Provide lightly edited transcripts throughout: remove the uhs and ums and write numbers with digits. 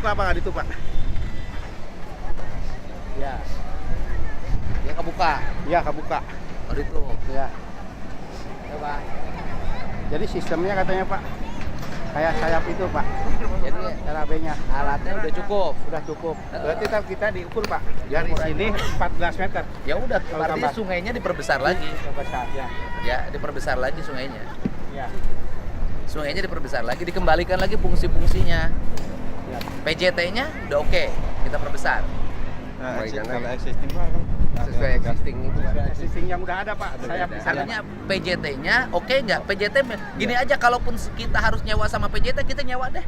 kebuka apa nggak ditutup, Pak? Ya. Dia kebuka. Iya, kebuka. Oh, ditutup. Ya. Coba. Jadi sistemnya katanya, Pak, kayak sayap itu, Pak. Jadi Cara B-nya alatnya udah cukup. udah cukup. Berarti kan kita diukur, Pak. Dari sini 14 meter. Ya udah, Kalau berarti tambah. sungainya diperbesar lagi. Besar, ya. Ya, diperbesar lagi sungainya. Ya. Sungainya diperbesar lagi, dikembalikan lagi fungsi-fungsinya. Ya. PJT-nya udah oke, kita perbesar. Nah, Baik, kalau existing, Pak, kan Sesuai existing itu, Pak. existing yang udah ada, Pak. Sayap di sana. Artinya PJT-nya oke nggak? PJT gini aja, kalaupun kita harus nyewa sama PJT, kita nyewa deh.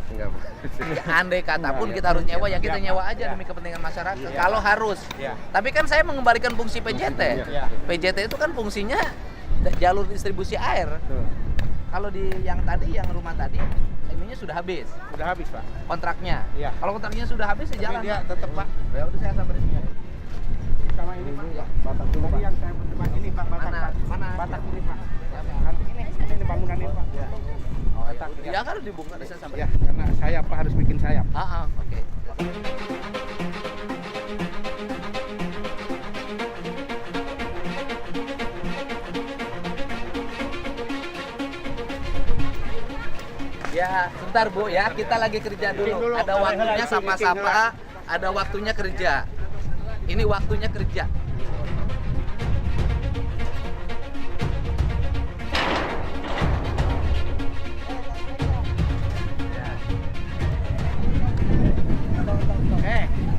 Enggak, Pak. Ya, andai kata pun Nah, kita harus nyewa, ya kita ya, nyewa Pak. aja Ya. demi kepentingan masyarakat. Ya. Kalau harus. Ya. Tapi kan saya mengembalikan fungsi PJT. Ya. PJT itu kan fungsinya jalur distribusi air. Tuh. Kalau di yang tadi, yang rumah tadi, ininya sudah habis Udah habis, Pak. kontraknya. Iya. Kalau kontraknya sudah habis, ya Tapi jalan. dia Pak. tetap, Pak. Ya udah, saya samperin. Sama ini, Pak. Batak dulu, Pak. Yang saya berdebat ini, Pak. Batak, Mana? Pak. Mana? Batak ini, Pak. Nanti ini bangunan ini, Pak. Ya. Oh, ya, Batak, udah. ya. Ya kan dibongkar, saya samperin. Ya, karena sayap, Pak, harus bikin sayap. Oke. Ya, sebentar Bu ya, kita lagi kerja dulu. Ada waktunya sapa-sapa, ada waktunya kerja. Ini waktunya kerja.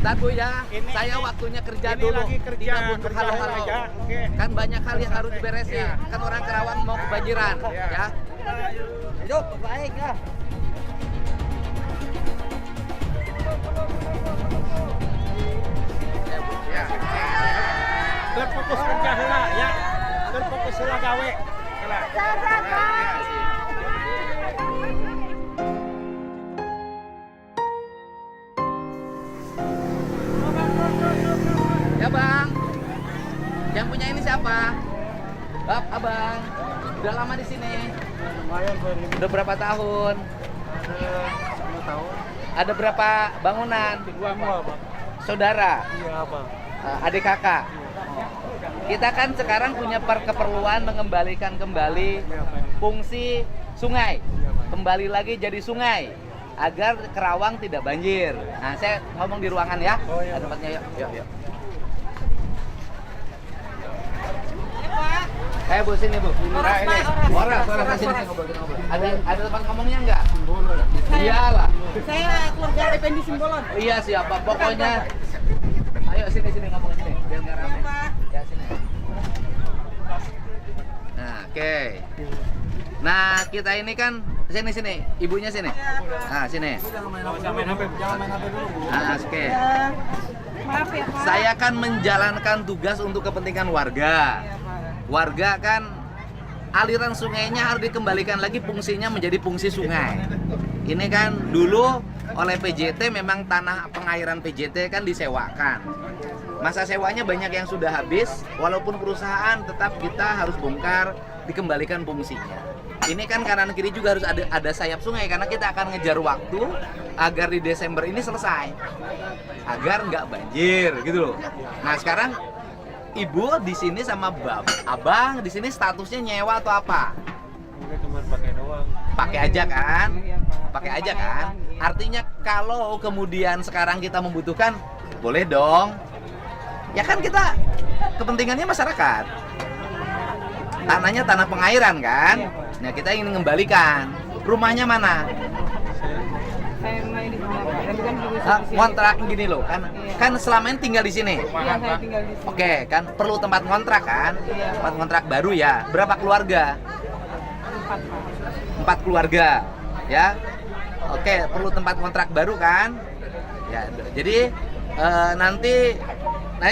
Bentar Bu ya, saya waktunya kerja ini dulu. lagi kerja, Tidak untuk kerja halo-halo. aja. Oke. Kan banyak hal yang harus diberesin. Ya. Kan orang Kerawang mau kebanjiran, Ya. ya. Hidup baik ya. Ya. Terfokus kerja heula, ya. Terfokus heula gawe. Heula. Ya Bang. Yang punya ini siapa? Bab, Abang. Udah lama di sini. Lumayan, Pak. Udah berapa tahun? Ada 10 tahun. Ada berapa bangunan? Dua, Pak. Saudara, Iya, Pak. adik kakak. Kita kan sekarang punya keperluan mengembalikan kembali fungsi sungai. Kembali lagi jadi sungai agar Kerawang tidak banjir. Nah, saya ngomong di ruangan ya. Oh, iya, Ada tempatnya, yuk. Yuk, yuk. Bu, sini Bu. Nah, ini. Orang sini ngobrol. Ada tempat ngomongnya enggak? Iyalah. Saya keluarga Effendi Simbolon. Oh, iya siapa? Pokoknya ayo sini ngomong sini biar nggak rame. Ya sini. Nah, oke. Nah, kita ini kan sini. Ibunya sini. Nah, sini. Jangan main HP dulu. Nah, oke. Maaf ya Pak. Saya kan menjalankan tugas untuk kepentingan warga. Ya, Pak. Warga kan aliran sungainya harus dikembalikan lagi fungsinya menjadi fungsi sungai. Ini kan dulu oleh PJT memang tanah pengairan PJT kan disewakan. Masa sewanya banyak yang sudah habis, walaupun perusahaan tetap kita harus bongkar, dikembalikan fungsinya. Ini kan kanan kiri juga harus ada sayap sungai karena kita akan ngejar waktu agar di Desember ini selesai. Agar nggak banjir gitu loh. Nah, sekarang Ibu di sini sama Abang di sini statusnya nyewa atau apa? Udah cuma pakai doang. Pakai aja kan? Iya, Pak. Pakai aja kan? Artinya kalau kemudian sekarang kita membutuhkan, boleh dong. Ya kan kita kepentingannya masyarakat. Tanahnya tanah pengairan kan? Nah, kita ingin mengembalikan. Rumahnya mana? Saya main di sini Pak. Dan kan juga Ah, di sini. kontrak gini loh kan? Kan selama ini tinggal di sini. Iya, saya tinggal di sini. Oke, kan perlu tempat kontrak kan? Iya. Tempat kontrak baru ya. Berapa keluarga? 4 Pak. 4 keluarga, ya. Oke, perlu tempat kontrak baru kan? Ya, jadi nanti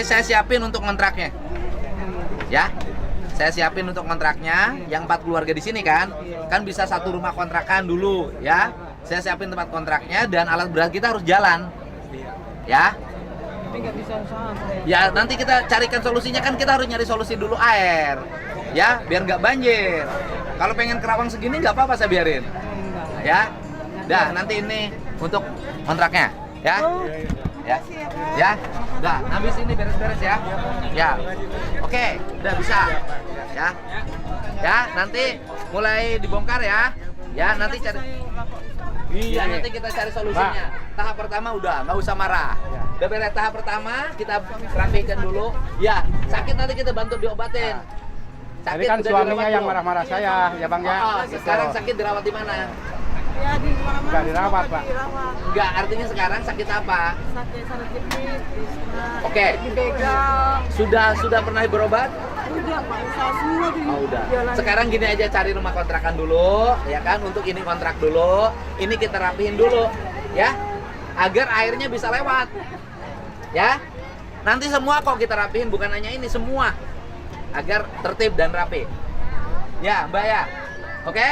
saya siapin untuk kontraknya, ya. Saya siapin untuk kontraknya. Yang 4 keluarga di sini kan bisa satu rumah kontrakan dulu, ya. Saya siapin tempat kontraknya dan alat berat kita harus jalan, ya. Tapi nggak bisa usaha saya. Ya nanti kita carikan solusinya kan kita harus nyari solusi dulu air, ya biar nggak banjir. Kalau pengen Kerawang segini nggak apa-apa saya biarin, Enggak. ya. Dah nanti ini untuk kontraknya, ya. Ya. Ya. Udah, habis ini beres-beres ya. Ya. Oke, udah bisa. Ya. Ya, nanti mulai dibongkar ya. Ya, nanti cari. Iya, nanti kita cari solusinya. Tahap pertama udah, nggak usah marah. Udah beres tahap pertama, kita rapikan dulu. Ya, sakit nanti kita bantu diobatin. Tadi kan udah suaminya dirawat yang belum? marah-marah saya, ya Bang ya. Oh, sekarang sakit dirawat di mana? Ya di mana-mana. Nggak dirawat, Pak. Dirawat. Enggak, artinya sekarang sakit apa? Sakit jepit, disunat, Oke. dibegal. Sudah pernah berobat? Udah Pak, usaha semua di Oh, udah. jalan. Sekarang gini aja, cari rumah kontrakan dulu, ya kan? Untuk ini kontrak dulu, ini kita rapihin dulu, ya, agar airnya bisa lewat, ya. Nanti semua kok kita rapihin, bukan hanya ini, semua, agar tertib dan rapi. Ya, Mbak ya, oke?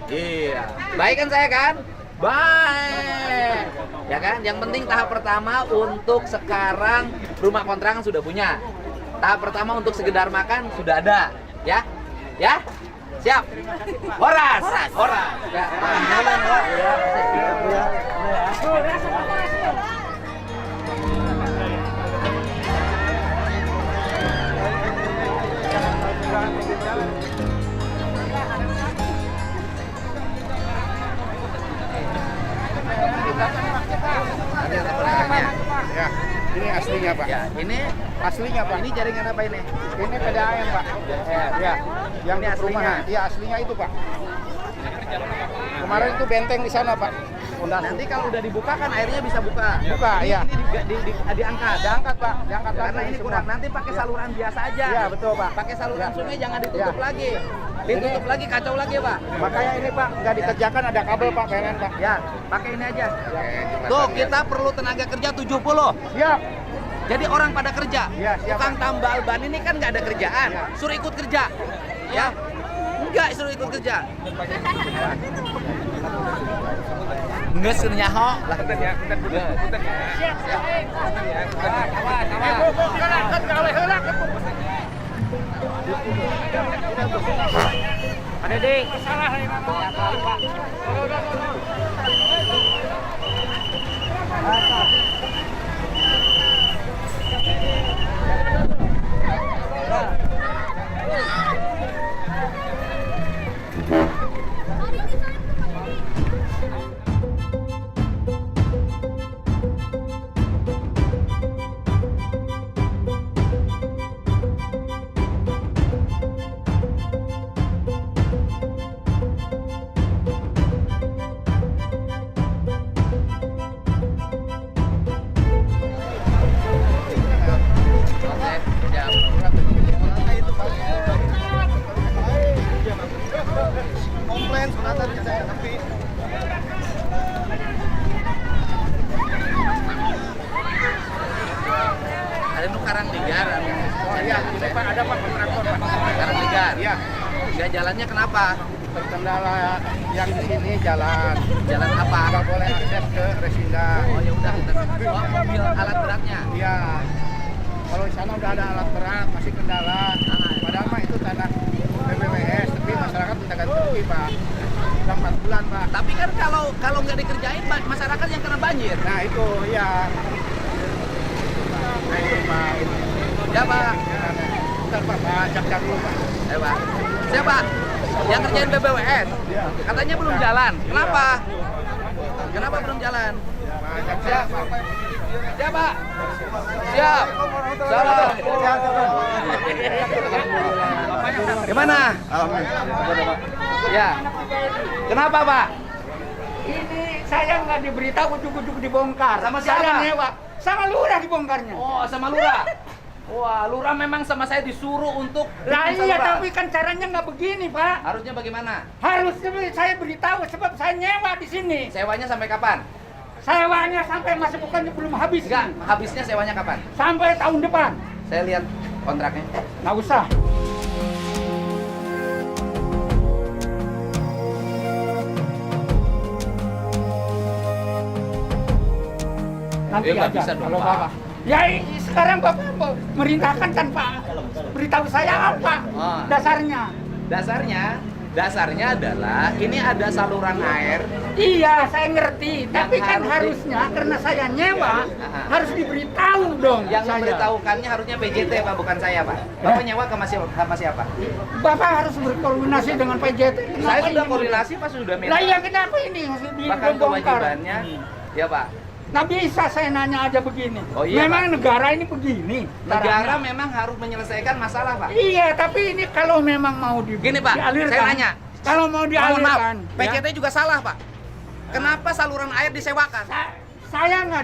Iya, baik kan saya kan? Baik, ya kan? Yang penting tahap pertama untuk sekarang rumah kontrakan sudah punya. Tahap pertama untuk sekedar makan sudah ada, ya, ya, siap. Horas, horas. Ya. Ada kontraknya. Ya, ini aslinya Pak. Ya, ini Aslinya Pak. ini jaringan apa ini? Ini PDAM Pak. Ya, yang Ini di perumahan. aslinya? Iya aslinya itu Pak. Kemarin itu benteng di sana Pak. Nanti kalau udah dibuka kan airnya bisa buka. Buka, iya. Ini diangkat. Diangkat Pak, diangkat Karena lagi ini semua. kurang. Nanti pakai saluran biasa aja. Iya betul Pak. Pakai saluran Ya. sungai jangan ditutup Ya. lagi. Ditutup lagi kacau lagi, Pak. Makanya ini Pak nggak dikerjakan ada kabel Pak, PLN Pak. Ya, pakai ini aja. Ya. Tuh, kita perlu tenaga kerja 70. Siap. Jadi orang pada kerja. Ya, siap, Tukang tambal ban ini kan nggak ada kerjaan. Ya. Suruh ikut kerja. Ya. Enggak suruh ikut kerja. Enggak suruh nyaho lah. Ada ding. Komplain sunatan saya tapi Ada nu Karang Ligar. Oh iya, ini Pak ada Pak kontraktor Pak. Karang Ligar. Iya. Enggak jalannya kenapa? Terkendala yang di sini jalan. Jalan apa? Nggak boleh akses ke Resinda. Oh ya udah kita mobil alat beratnya. Iya. Kalau di sana udah ada alat berat, masih kendala. Padahal mah itu tanah BPWS, tapi masyarakat minta ganti rugi Pak. Udah 4 bulan Pak. Tapi kan kalau nggak dikerjain masyarakat yang kena banjir. Nah itu iya. Nah itu Pak. Ya Pak. Bentar Pak, cek dulu Pak. Ya Pak. Siapa? Yang kerjain BBWS. Katanya belum jalan. Kenapa? Kenapa belum jalan? Siap. Siap Pak. Siap. Salam. Gimana? Ya. Kenapa Pak? Ini saya nggak diberitahu ujuk-ujuk dibongkar. Sama siapa? Saya nyewa. Sama lurah dibongkarnya. Oh, sama lurah. Wah, lurah memang sama saya disuruh untuk Lah bikin iya, saluran. tapi kan caranya nggak begini, Pak. Harusnya bagaimana? Harusnya saya beritahu sebab saya nyewa di sini. Sewanya sampai kapan? Sewanya sampai masih bukannya belum habis. Enggak, habisnya sewanya kapan? Sampai tahun depan. Saya lihat kontraknya. Nggak usah. Nanti nggak aja bisa dong, kalau Pak. Bapak. Ya sekarang Bapak merintahkan kan Pak. Beritahu saya apa Ah. dasarnya. Dasarnya Dasarnya adalah ini ada saluran air. Iya, saya ngerti. Tapi kan harus harusnya karena saya nyewa, Iya. harus diberitahu dong. Yang saya. memberitahukannya harusnya PJT Pak, bukan saya Pak. Bapak nyewa sama siapa? Bapak harus berkoordinasi dengan PJT. Saya sudah koordinasi Pak, sudah minta. Lah iya, kenapa ini harus Bahkan dibongkar? kewajibannya, ya Pak. Nah bisa saya nanya aja begini. Oh, iya, memang negara ini begini. Negara caranya. memang harus menyelesaikan masalah Pak. Iya, tapi ini kalau memang mau Gini Pak, dialirkan, saya nanya. kalau mau Mohon dialirkan, maaf, PJT juga salah Pak. Kenapa saluran air disewakan? saya nggak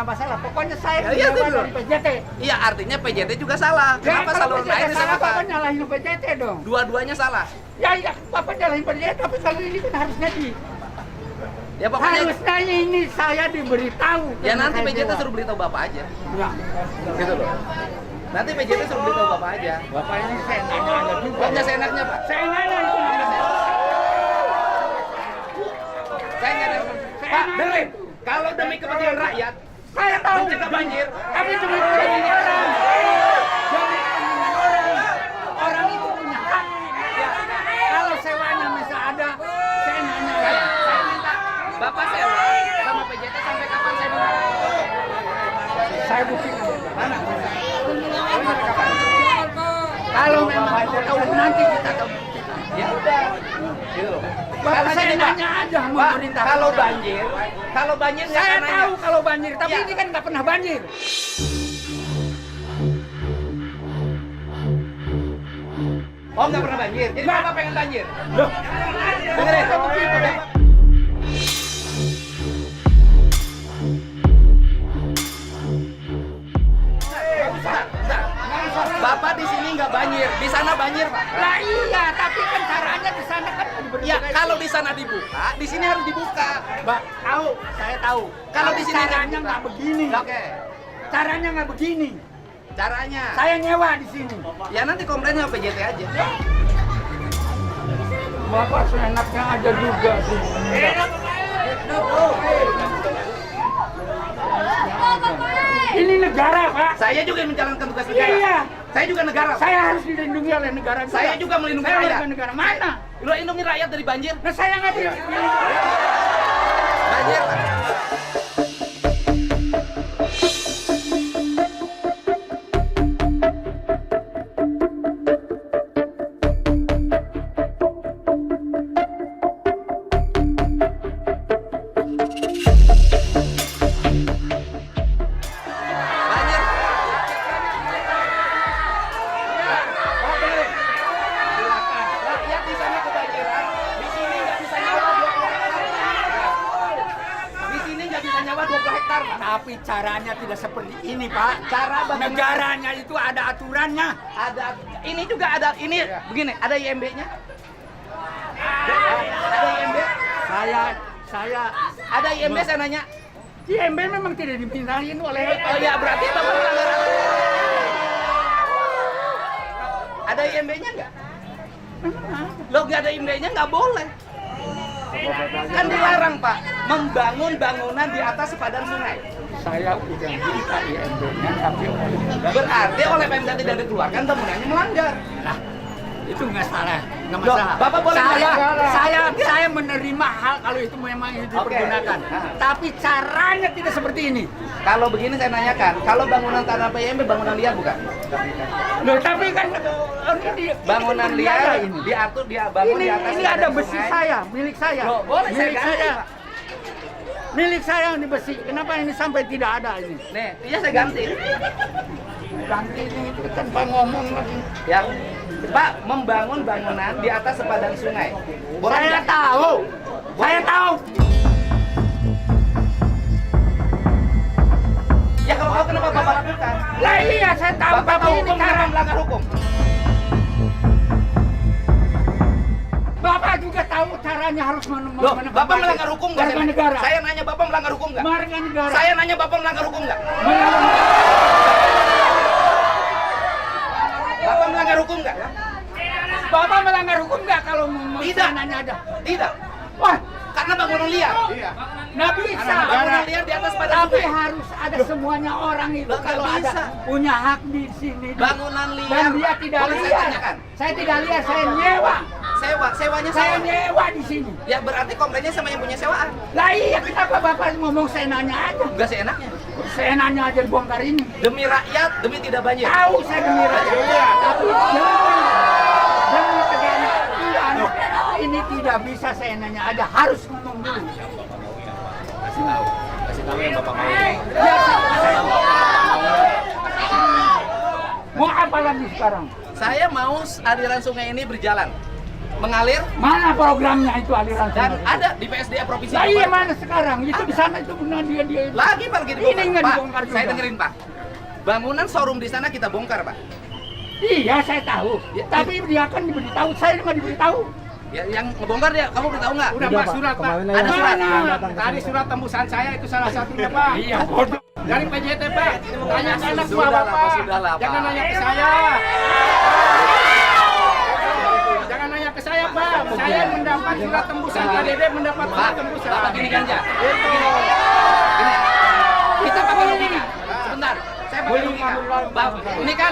masalah. Pokoknya saya Ya, iya, menyewa itu dari PJT. Iya, artinya PJT juga salah. Ya, Kenapa kalau saluran PJT air salah, Bapak disewakan? nyalahin PJT dong. Dua-duanya salah. Ya, ya, Bapak nyalahin PJT, tapi kalau ini kan harusnya Ya pokoknya harusnya ini saya diberitahu. ya karena nanti saya PJT sewa. suruh beritahu Bapak aja. Ya. Gitu loh. Nanti PJT suruh beritahu Bapak aja. Bapak ini saya nanya ada juga. Pokoknya seenaknya Pak. Saya nanya itu namanya. Saya nggak ada. Pak, dengerin. Kalau demi kepentingan rakyat, Saya tahu. mencegah banjir, Tapi demi kepentingan orang. Demi kepentingan orang. Orang itu punya hak. Ya. Kalau sewanya masih ada, saya nanya. saya minta Bapak sewa sama PJT sampai kapan saya minta? Saya buktikan. Mana? Kalau memang tahu nanti kita tahu. Ya udah. Gitu loh. Bapak saya gini, Pak. nanya aja sama Pak, pemerintah. kalau banjir nggak Saya akan nanya. tahu kalau banjir, tapi Ya. ini kan nggak pernah banjir. Oh nggak pernah banjir. Jadi Nggak. Bapak pengen banjir. Loh, Dengerin. begitu. Bentar. Bapak di sini nggak banjir, di sana banjir Pak. Lah iya, tapi kan caranya di sana kan Ya kalau di sana dibuka, di sini harus dibuka. Mbak, tahu, saya tahu. Kalau di sini caranya nggak nggak begini. Oke. Caranya nggak begini. Caranya. Saya nyewa di sini. Ya nanti komplain sama PJT aja. Bapak seenaknya aja juga sih. Ini negara, Pak. Saya juga yang menjalankan tugas negara. Iya. Saya juga negara. Pak. Saya harus dilindungi oleh negara juga. Saya juga melindungi Saya rakyat. warga negara. Mana? Lo lindungi rakyat dari banjir. Nah, saya nggak dilindungi. Banjir. Pak. Banjir. Rakyat di sana kebanjiran, di sini nggak bisa nyawa 20 hektar. Di sini nggak bisa nyawa 20 hektar, Pak. Tapi caranya tidak seperti ini, Pak. Cara bagaimana? Negaranya itu ada aturannya. Ada, ini juga ada, ini begini, ada IMB-nya. Ada IMB, Saya ada IMB saya nanya. IMB memang tidak dimintain oleh Oh ya berarti Bapak melanggar aturan. Ada IMB-nya nggak? Lo nggak ada IMB-nya nggak boleh. Kan dilarang Pak, membangun bangunan di atas sepadan sungai. saya udah minta IMB-nya tapi Berarti oleh Pemda tidak dikeluarkan bangunannya melanggar. nah, itu nggak salah, nggak Loh, masalah. Bapak boleh saya menerima hal kalau itu memang itu dipergunakan. Nah. Tapi caranya tidak seperti ini. Kalau begini saya nanyakan, kalau bangunan tanah PMB bangunan liar bukan? Loh, tapi kan Bangunan ini liar ini. diatur dia bangun Ini di atas ini sepadan ada besi sungai. saya, milik saya. Loh, boleh saya milik ganti, saya. Pak. Milik saya ini besi. Kenapa ini sampai tidak ada ini? Nih, iya saya ganti. Ganti ini itu tanpa ngomong lagi. Ya, Pak, membangun bangunan di atas sepadan sungai. Boleh Saya nggak? tahu. Saya tahu. Ya kalau tahu kenapa Bapak lakukan? Lah iya, saya tahu. Bapak Tapi tahu ini hukum cara kenapa melanggar hukum? Bapak juga tahu caranya harus Loh, Bapak melanggar hukum nggak? Warga negara. Saya nanya Bapak melanggar hukum nggak? Warga negara. Saya nanya Bapak melanggar hukum nggak? Bapak melanggar hukum nggak? Bapak melanggar hukum nggak kalau Tidak. nanya ada? Tidak. Wah, Karena bangunan liar. Iya. nggak bisa. Bangunan liar di atas sepadan Tapi sungai. harus ada semuanya orang itu Loh, nggak kalau bisa. ada punya hak di sini. Bangunan liar. Dan dia tidak Boleh saya liar. tanyakan? Saya tidak liar, saya nyewa. Sewanya Saya sama. nyewa di sini. Ya berarti komplainnya sama yang punya sewaan. Lah iya, kenapa Bapak ngomong seenaknya aja? Enggak seenaknya. Seenaknya aja dibongkar ini. Demi rakyat, demi tidak banjir. Tahu saya demi rakyat. Tapi jangan demi tegaknya aturan. Ini tidak bisa seenaknya aja, harus ngomong dulu. Kasih tahu yang Bapak mau. Ya, mau apa lagi sekarang? Saya mau aliran sungai ini berjalan, mengalir Mana programnya itu aliran dan sungai? ada di PSDA Provinsi Lah iya Jawa Barat. mana sekarang? Itu di sana itu benar dia Lagi Pak, lagi Ini dibongkar. nggak Pak, dibongkar saya juga. dengerin Pak. Bangunan showroom di sana kita bongkar Pak. Iya saya tahu. Ya, Tapi dia kan diberitahu, saya nggak diberitahu. Ya, yang ngebongkar dia, kamu beritahu nggak? Udah Pak, surat Pak. Ada surat. Tadi surat tembusan saya itu salah satunya Pak. Iya bodoh. Dari PJT Pak. Tanya ke anak buah Sudahlah, Bapak. sudahlah, Pak. Jangan nanya ke saya. Jangan nanya ke saya Pak. Saya mendapat surat tembusan. KDD mendapat Pak, surat tembusan. Bapak gini ganja. Gini. Kita pakai logika. Sebentar. Saya pakai logika. Ini kan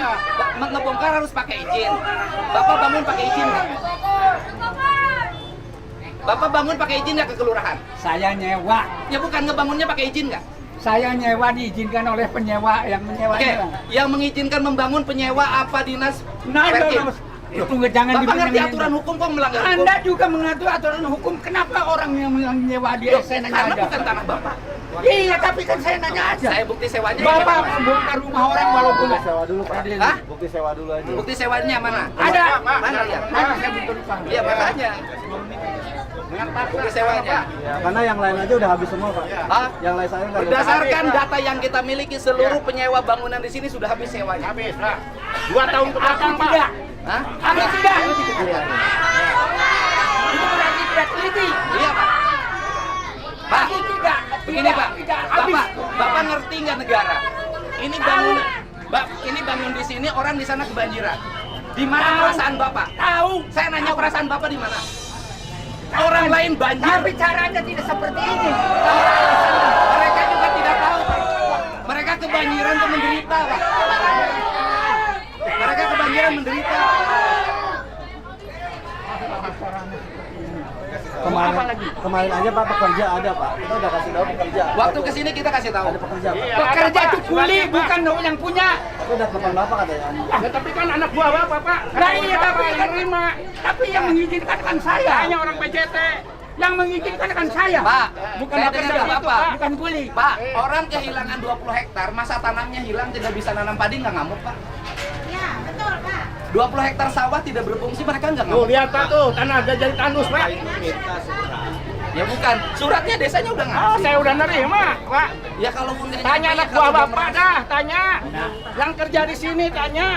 ngebongkar harus pakai izin. Bapak bangun pakai izin nggak? Bapak bangun pakai izin nggak ke kelurahan? Saya nyewa. Ya bukan, ngebangunnya pakai izin nggak? Saya nyewa diizinkan oleh penyewa yang Oke, menyewanya. yang mengizinkan membangun penyewa apa dinas? Nah, Perkim? itu jangan Bapak dibilang ngerti ini. aturan hukum kok melanggar hukum? Anda juga mengatur aturan hukum. Kenapa orang yang menyewa dia Loh, saya nanya karena aja? bukan tanah Bapak. Iya, tapi kan saya nanya aja. Saya bukti sewanya. Bapak gimana? bongkar rumah orang walaupun Sewa dulu Pak. Hah? Bukti sewa dulu aja. Bukti sewanya mana? ada. Mana ya? Mana saya butuh lupa. Iya makanya. Bukti sewanya. Ya, karena yang lain aja udah habis semua Pak. Hah? Yang lain saya nggak ada. Berdasarkan data yang kita miliki, seluruh penyewa bangunan di sini sudah habis sewanya. Habis Pak. 2 tahun ke belakang Aku Pak. tidak. Hah? Aku tidak. Itu berarti tidak teliti. Iya Pak. Pak, Aku tidak. begini Pak. Tidak. Habis. Bapak ngerti nggak negara? Ini bangun di sini, orang di sana kebanjiran. Di mana Tahu. perasaan Bapak? Tahu. Saya nanya perasaan Bapak di mana? Orang lain banjir. Tapi caranya tidak seperti ini. Mereka juga tidak tahu, Pak. Mereka kebanjiran dan menderita, Pak. Mereka kebanjiran menderita. Kemarin aja Pak pekerja ada Pak. Kita udah kasih tahu pekerja. Waktu kesini kita kasih tahu. Ada pekerja Pak. Pekerja itu kuli, bukan yang punya. Tapi udah telepon Bapak katanya. Ya tapi kan anak buah Bapak Pak. Nah iya, tapi yang kan terima. Tapi yang mengizinkan kan saya. Hanya orang PJT. Yang mengizinkan kan saya. Pak, Bukan saya pekerja dengar itu, Bapak. Pak. Bukan kuli. Pak, orang kehilangan 20 hektar, masa tanamnya hilang, tidak bisa nanam padi, nggak ngamuk, Pak. Ya, betul, Pak. 20 hektar sawah tidak berfungsi, mereka nggak Tuh ngamuk. lihat Pak tuh, tanah udah jadi tandus Pak. Ya bukan, suratnya desanya udah Oh, ngasih. saya udah nerima Pak. Ya kalau nggak Tanya nyampe, anak ya buah kalau belum Bapak merasa. dah, tanya. Yang kerja di sini tanya.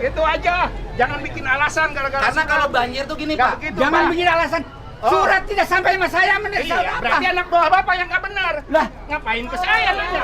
Itu aja. Jangan bikin alasan gara-gara Karena surat. kalau banjir tuh gini, Nggak Pak. begitu, Jangan Pak. begini alasan. Oh. Surat tidak sampai sama saya Iya, mendesak apa? berarti anak buah Bapak yang nggak benar. Lah, Ngapain ke saya nanya?